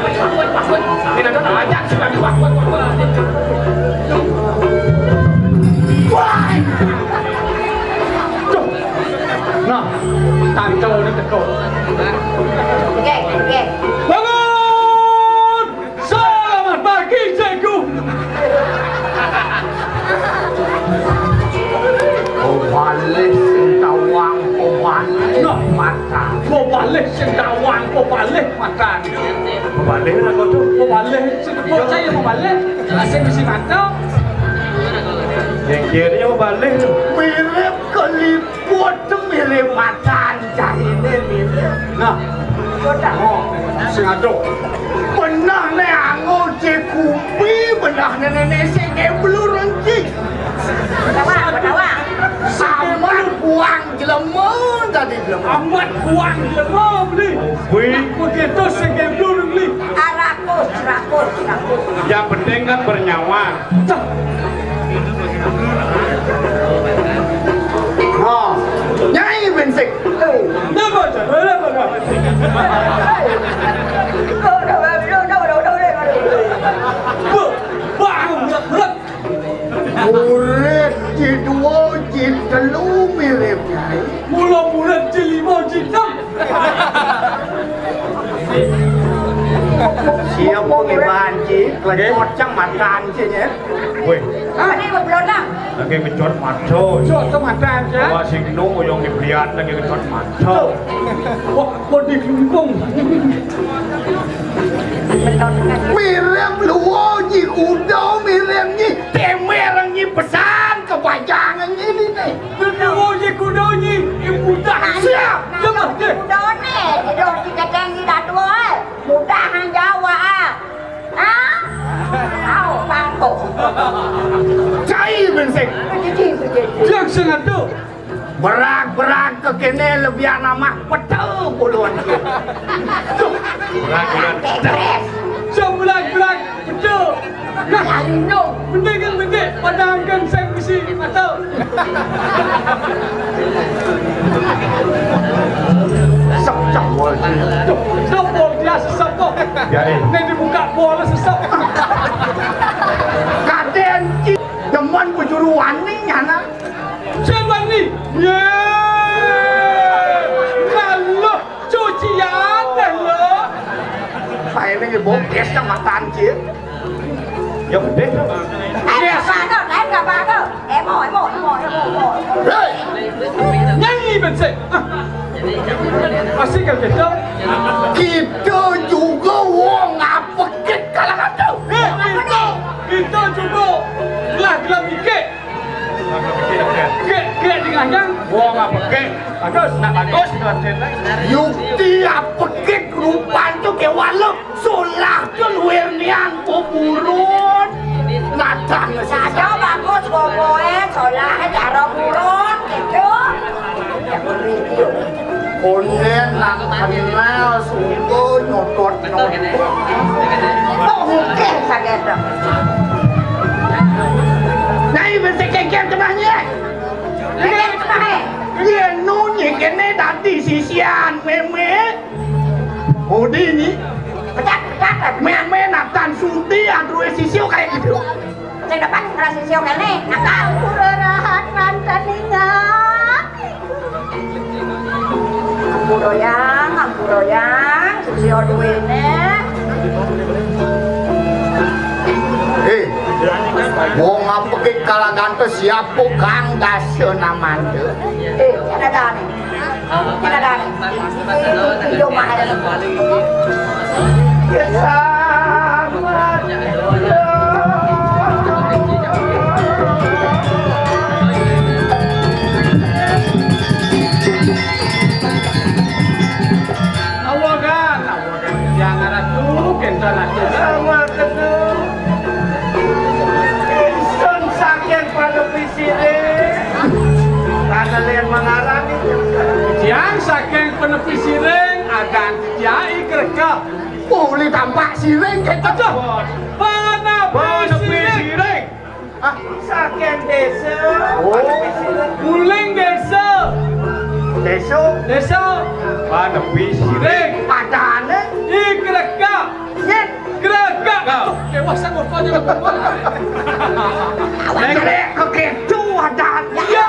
Ini ada banyak sekali waktu. Wah. Nah, tancau ni tekuk. Okey, okey. Bangun! Selamat pagi, cikgu. Balik sentawang, balik makan. Balik sentawang, balik makan. Balik lah kau tu. Balik, saya mau balik. Saya mesti mantau. Yang kira mau balik. Mirip keliput tu mirip makan cahine mirip. Nah, kau tahu sengaja. Benar ni anggur cekupi, benar nenek sengke belurang cik. Bertawa. Amat buang jelema tadi jelema. Amat buang jelema beli. Begitu sengke belurang beli. Rakus. Yang penting kan bernyawa. Oh, nyai bensik. Nama murid jid 2 jid 3 mirip nyai. Mula-mula jid 5 jid 6. Siapa pengibahan cik, lecot cang makan cik ya. Weh. Ini belum lah. Lagi kecot maco. Kecot tu makan cik. Wah signo yang dibelian lagi kecot maco. Wah bodi kelungkung. Mirip luo ji kuda mirip ni. Temerang ni pesan kepanjangan ni ni. Luo ji kuda ni ibu dah siap. Jangan je. Kuda ni, hidup di kadang ni dah tua. Mudah hang jawab ah. Ha? Tahu pangko. Cai bensek. Jangan sangat tu. Berak ke kene lebih nama petel puluhan. Berak. Sebelah betul. Nah, mending padangkan saya mesti atau. Sesap bol. Sesap bol dia sesap tu. Ni dibuka bola sesap. Kaden demen bujuru wani nyana. Cuman ni. Ye. Kalau cucian dah lo. Saya ni bokes dah makan je. Yang bedek. Apa tu? Emo. Hei. Nyanyi bensek. Masih kan kita? Kita juga wong apa kek kalangan tu. Kita juga gelah mikir. Kek dengan yang wong apa kek? Bagus Yukti apa kek rupan tu ke walau solah tu luernian kuburun. Natang Saja bagus boboe, solah cara burun gitu. Konen nak kenal sungguh nyotot. Oh mungkin sakit dong. Nai bensek kek tengahnya. Dia nunyi kene tadi sisian meme. Odi ni. Pecat. Meme natan sunti androe sisio kayak gitu. Saya dapat rasa siok ini. Nakal. Kurarahan mantan ingat. Ampuroyang. Sisio duene. Wong apa ke kalangan tu siapa kang dasyo namanya? Ada ni. Hidup mahal. Selamat. Awagan. Jangan ratu kencan aja. Sama ketemu. Insan sakit pada pisire. Karena lihat mengarami. Yang sakit pada pisire akan jai kerja. Boleh tampak sireng kita tu. Mana sireng? Sakit desa. Guling desa. Desa. Mana sireng? Padane. Ikreka. Yen kau jangan berbola. Lek kekecu ada. Ya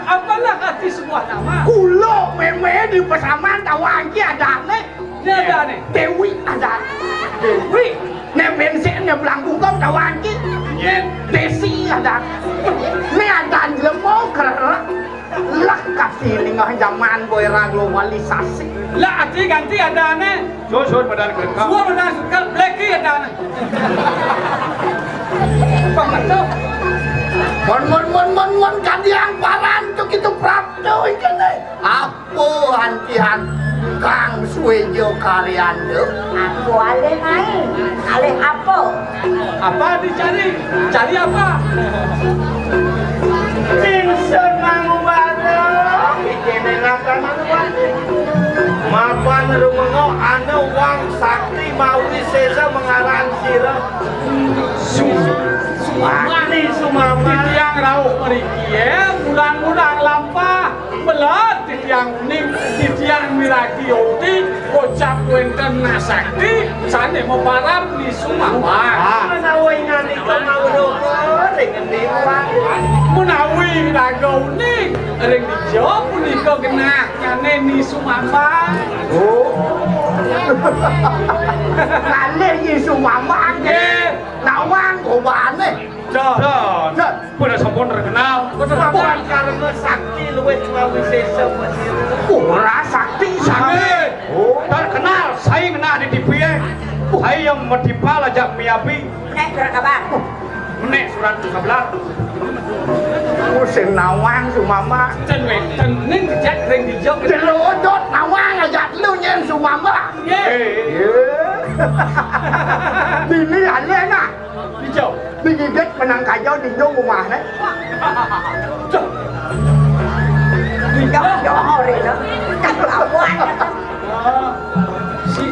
apalah hati semua nama. Kulo meme di pesaman tawang ki ada nih. Ini ada nih. Dewi ada. Dewi. Ne bensin ne belangku kau tawang ki. Desi ada. Ne ada lemau kerana lah kasih lingah zaman boyra globalisasi. Lah ganti ada nih. Susun badan kerja. Semua benar suka Blacky ada nih. Pangkat Mon kadiang paran tuh gitu prapto ikan deh. Apa hantihan kang suejo kalian tuh? Aku alih naik. Alih apa? apa dicari? Cari apa? Insun mangu bareng. Ikene lakan manuan. Mapan rumengo anu wang sakti mauri sesa mengaran sira. Mani sumama Titiang rauh meriki ya, mulang-mulang lampah belat titiang ning, titiang miraki oti, kocap wenten nasakti, sane meparap ni sumawa. menawi ngani kau mau rokok dengan dewa. Menawi ragau ning, ring dijawab punika genah nyane ni sumawa. Lale ni sumama ke. Nawang obane. Dan pada sampun terkenal. Bukan karena sakti luwes mawi sesa ora sakti sange. Terkenal saya kena di TV. Saya yang medipal aja miapi. Nek surat kabar. Nek surat kabar. Musim nawang sumama. Chân ning dijak ring dijawab. Delodot nawang aja lu nyen sumama. Bini ale nak. Dijawab. Digigit menang kajau di jong rumah nih. Jauh hari đó. Cắt lawan.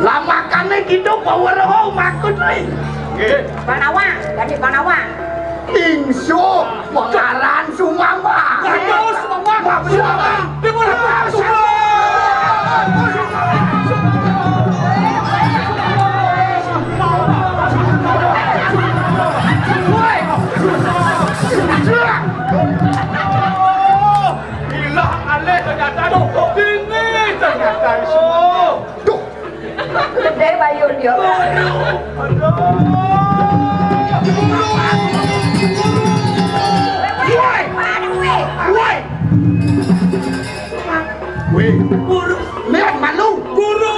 Lah makannya gitu power ho makut nih. Panawang, jadi panawang. Ingsu pengaran sumama. Ayo sumawa. Di mana sumawa? Hilang alih ternyata. Ini ternyata Tuh. Gede bayu dia. Guru. Lihat malu. guru.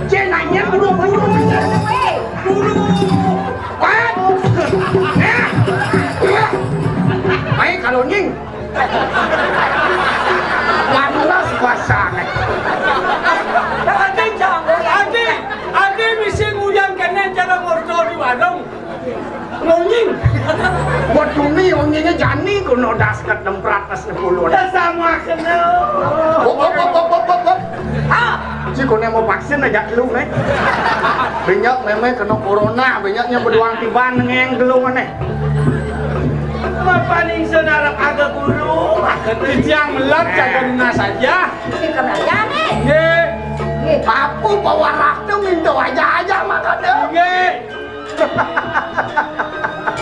Cenanya guru guru. Guru. What? Baik kalau nying. Panas pasangan. Adi bisa nguyang kena cara ngordo di warung. Ngonying. Waktu ni onyingnya jani kuno das ke tempat tas nepuluh. Sama kena. Si kau mau vaksin aja lu nih. Banyak memang kena corona, banyaknya berduang tiban ngeng gelung nih. Apa nih saudara agak guru? Yang melak jaga saja. Ini keberanian nih. Ye. Apa bawa raktu minta aja maka deh. Ye.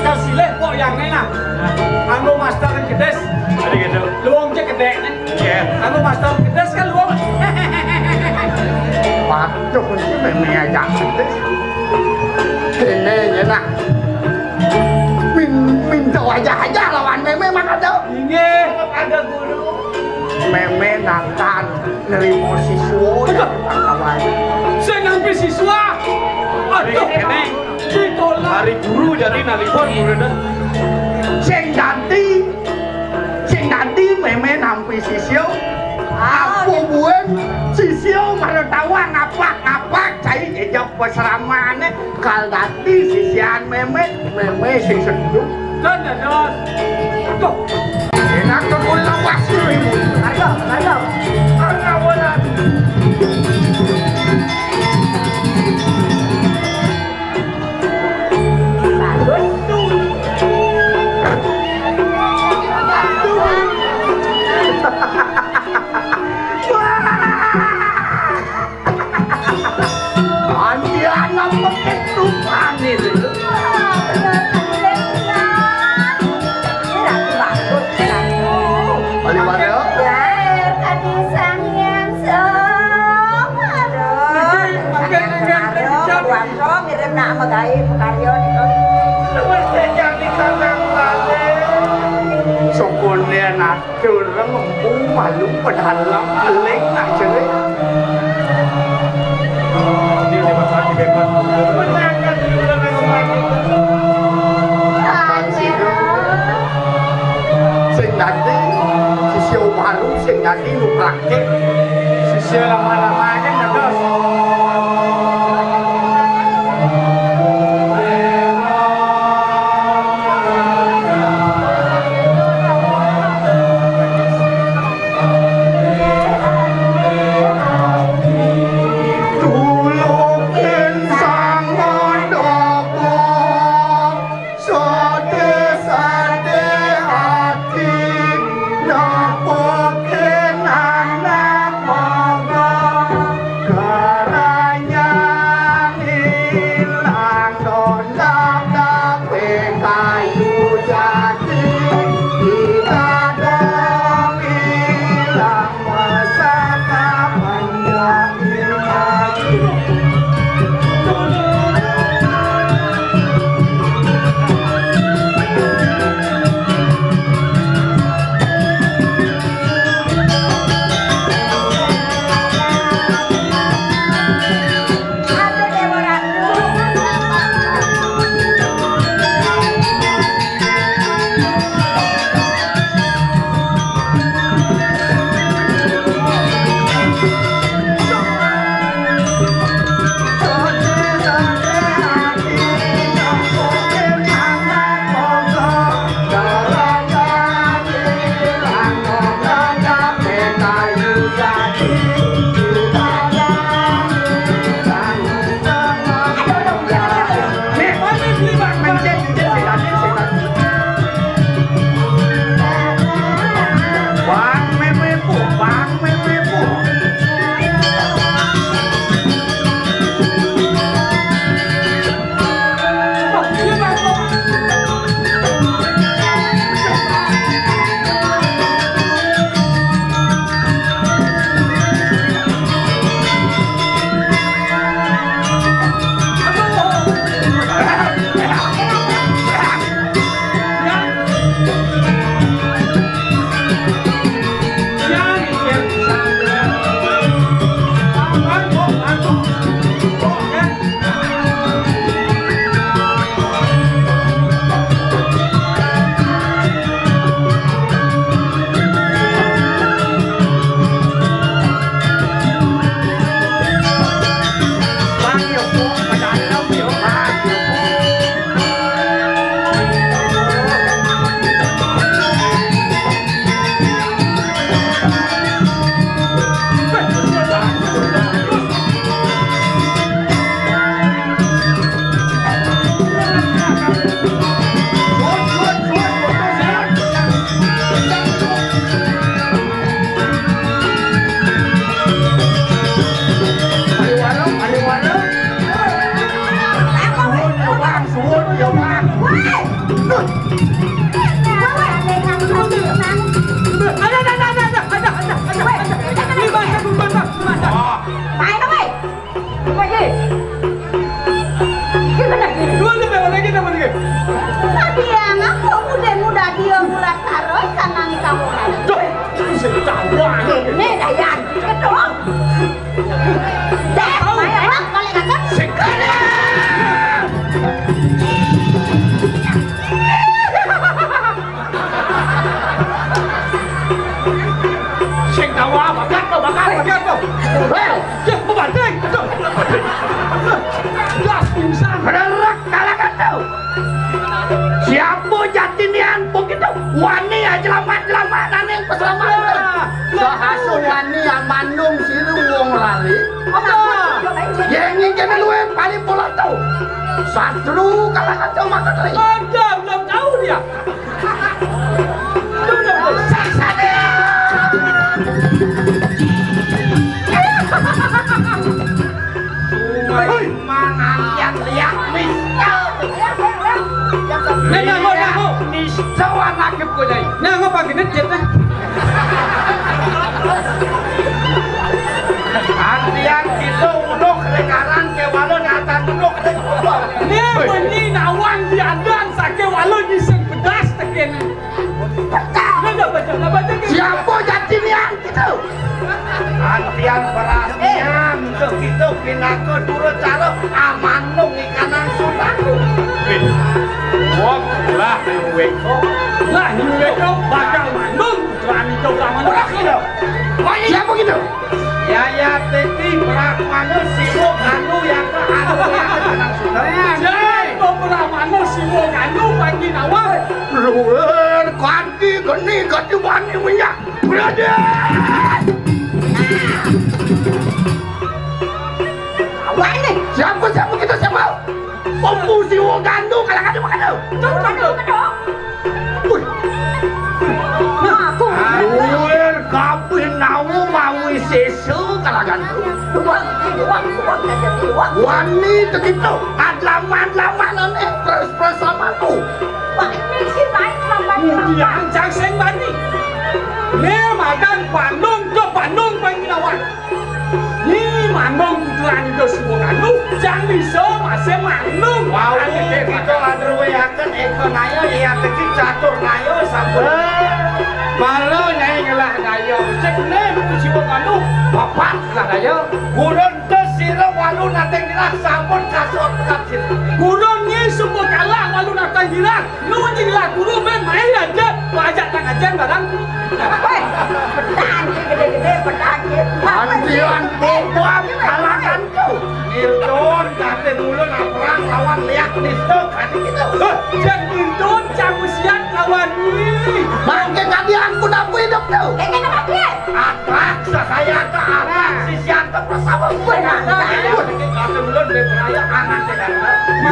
Kau sileh kok yang enak. Anu master kedes. Ada gitu. Luang cek kedek nih. Iya. Anu master kedes kan luang. Patuh sih memang aja kedes. Ini ya nak. Minta aja lawan meme maka deh. Ye. Ada guru. Meme nakan nerimo siswa kawan. Saya ngambil siswa. Aduh. Ditolak. Hari guru jadi nalipun guru dah. Sing nanti meme nampi sisio. Aku buat sisio malah tawa ngapak cai jejak peseramannya kal nanti sisian meme sing seduh. Dan. Tuh. Enak tuh pulang pasti ibu. Ayo. Kawalan. Andian apa ketupan itu? malu pedalam leng nak cerai. Di pasar di bebas. Menangkan juga memang. Sing nanti sisi baru sing nanti lu praktek sisi lama-lama kan terus. Siapa jatinian begitu? Wani aja jelamat-jelamat nang peselamat. Sahasu wani amanung siru wong lali. Yang ingin luwe paling pola tau. Satru kalah kacau makan lagi. Ada belum tahu dia. Saksa dia. Mangan yang liak misal. Nengok. Niscawa nakip ko jay. Nengok pagi ni jet eh. Andian kita udok lekaran ke walon atas udok lekaran. Ni beni nawang diadan sakit walau diseng pedas tekin. Nengok Siapa jatinian gitu? Antian perhatian begitu pinako turut cara amanung ikanan sutaku. Wong lah weko. Lah weko bakal manung berani coba manung. Siapa gitu? Ya teti prakmanu sibuk anu yang ke anu yang ke tanang sudah. Jai beberapa manung sibuk anu pagi nawar. Luar kanti geni kanti bani minyak. Berada. Awak ni siapa kita siapa? Pembusi wong gandu kalangan dia makan tu. Wih. Nah, aku. Luar kapin nawu mawi sesu kalangan tu. Wani begitu. Adlaman ni pres sama tu. Wah, ini si baik sama Yang jangsen bani. Ni makan Bandung ke Bandung pagi nawar. Ni manung tuan ke semua anu, jangan bisa masih manung. Wow, kita andrewe akan ekonayo ya teki catur nayo sampun. Malu nyai ngelah nayo, cekne kuciwo anu, papat lah nayo. Gurun te sira walu nateng dirah sampun kasut kapsit. Gurun ni semua kalah walu natang dirah. Nu jinglah guru ben main aja, bajak tak ajan barang. Weh, pedang gede-gede pedang. Antian bobam kalangan tu. Nildon kate dulu nak perang lawan liak nistok kali kita. Jangan Indon, jangan usian kawan ni. Mangke kadi aku nak hidup tu. Kenapa dia? Atrak saya ke arah si sianta bersama gue. Kate dulu beraya anak sedang.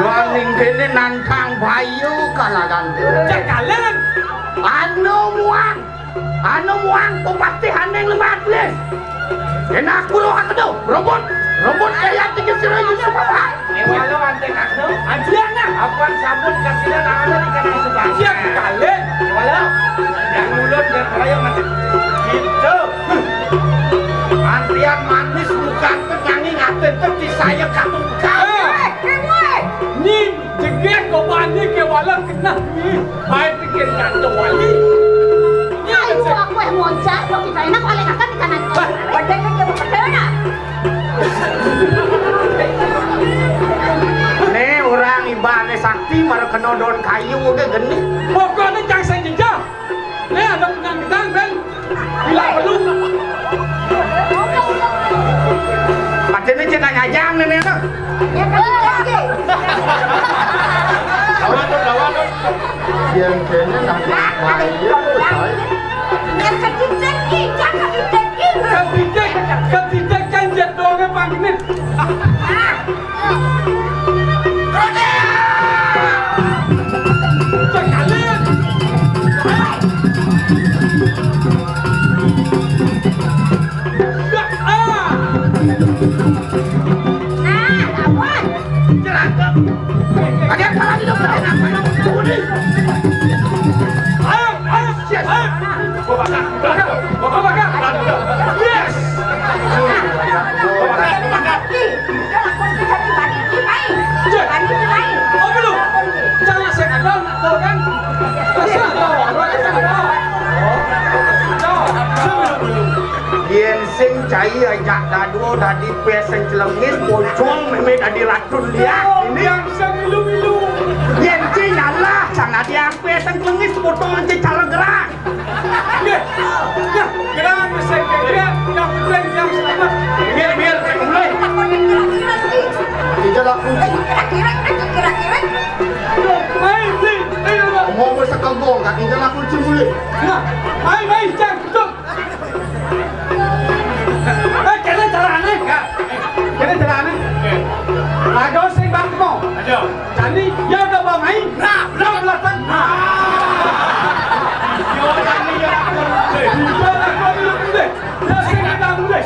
Yuaning kene nantang bayu kalangan tu. Jakalan. Anu muang pasti haneng lemat les. Kena aku lo aku tu. Robot kayak tiga sira Yusuf apa? Walau anteng aku. Ajian lah. Apaan sambut kasihnya nama di kanan sebelah. Jakalan. Walau yang mulut beraya mati. Gitu. Antrian manis bukan penyanyi ngaten tapi saya katung kau. Ni jegek kau bani ke walau kena ni. Baik fikir kantong wali. Ayo aku yang moncat, lo kita enak oleh kakak di kanan. Badai kan dia berpedana. Ni orang ibane sakti mara kenodon kayu ke geni. Pokoknya jangan saya jejak. Ni ada pedang-pedang ben. Bila perlu. Macam ni jangan ngajang ni tu. Ya kan lagi. Lawan tu. Yang kena nak bayu. Yang kecil-kecil, jangan kecil-kecil. Ketika kan jadwalnya panggilan. Sekalian. Nah, lawan. Jerangkep. Ada apa lagi dok? Yes. Oh belum. Jangan saya ada tahu kan? Yen sing cai ajak dadu tadi pesen celengis pocong meme tadi racun dia. Ini yang saya milu-milu. Yen cing Allah sangat dia pesen celengis potong aja cara gerak. Gerak mesin gerak yang penting yang selamat. Biar mulai. Tidak laku. Kira-kira. Mau bersekal gol kan tidak laku cembuli. Mai jangan tutup. Kena carane. Kena carane. Ada sing bang mo. Ada. Jadi ya dah main. Nah, belakang. Yo jadi ya.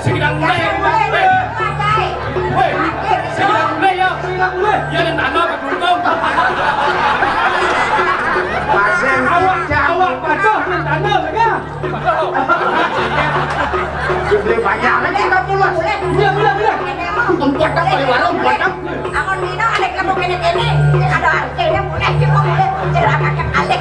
Sedang mulai. Ya dan tanah beruntung. Pasien Awak patuh dan tanah lagi. Beli banyak lagi kita pulas. Bila. Tempat apa di warung buat Aku Nino ada kamu kene-kene. Ada artinya boleh cuma boleh cerah kakak Alek.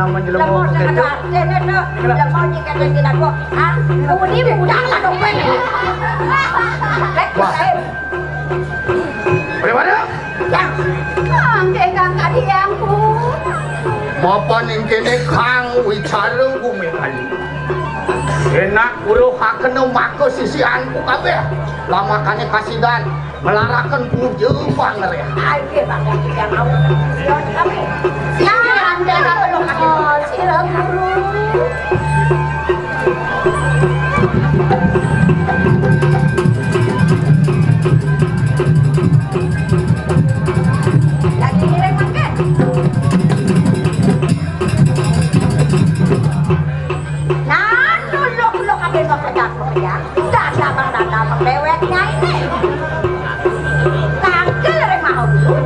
nama jelema Lemot gitu. ada sini tuh. Lemot jika tidak kok. Ah, ini budak lah dong ben. Wah. Bagaimana? Yang kang tadi yang ku. Bapak ning kene kang wicara gumekali. Enak uruh hakena mako sisianku kabeh. Lamakane kasidan melarakan puja bangre. Ayo bang yang mau. Kami. Yang anda belum ada siram guru. Lagi nilai makan. Nah, dulu kami mau kerja ya. Dadang deweknya ini. Kangkel remah dulu.